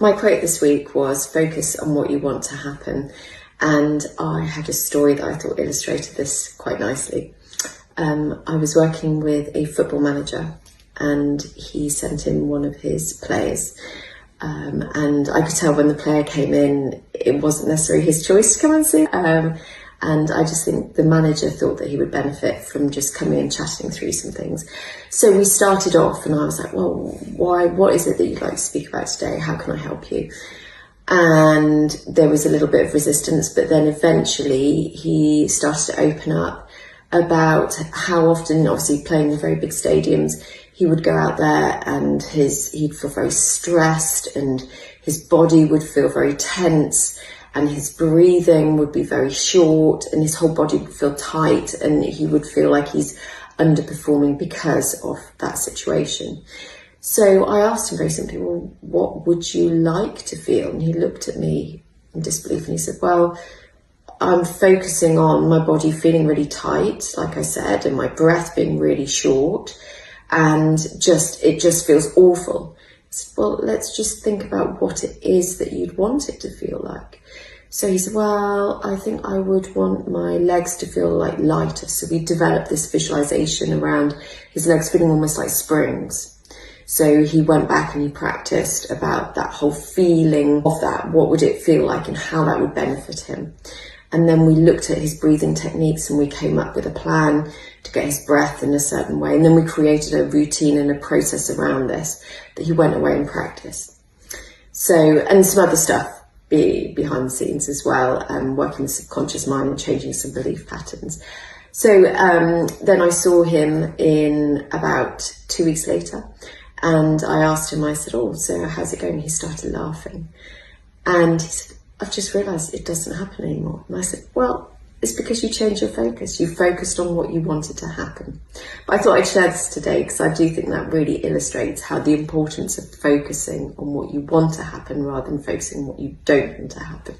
My quote this week was focus on what you want to happen. And I had a story that I thought illustrated this quite nicely. I was working with a football manager, and he sent in one of his players. And I could tell when the player came in, it wasn't necessarily his choice to come and see. And I just think the manager thought that he would benefit from just coming and chatting through some things. So we started off and I was like, well, what is it that you'd like to speak about today? How can I help you? And there was a little bit of resistance, but then eventually he started to open up about how often, obviously playing in very big stadiums, he would go out there and he'd feel very stressed and his body would feel very tense and his breathing would be very short and his whole body would feel tight and he would feel like he's underperforming because of that situation. So I asked him very simply, well, what would you like to feel? And he looked at me in disbelief and he said, well, I'm focusing on my body feeling really tight, like I said, and my breath being really short, and it just feels awful. I said, well, let's just think about what it is that you'd want it to feel like. So he said, well, I think I would want my legs to feel like lighter. So we developed this visualization around his legs feeling almost like springs. So he went back and he practiced about that whole feeling of that. What would it feel like and how that would benefit him? And then we looked at his breathing techniques and we came up with a plan to get his breath in a certain way. And then we created a routine and a process around this that he went away and practiced. So, and some other stuff behind the scenes as well, working the subconscious mind and changing some belief patterns. So then I saw him in about 2 weeks later and I asked him, I said, oh, so how's it going? He started laughing and he said, I've just realised it doesn't happen anymore. And I said, well, it's because you changed your focus. You focused on what you wanted to happen. But I thought I'd share this today because I do think that really illustrates how the importance of focusing on what you want to happen rather than focusing on what you don't want to happen.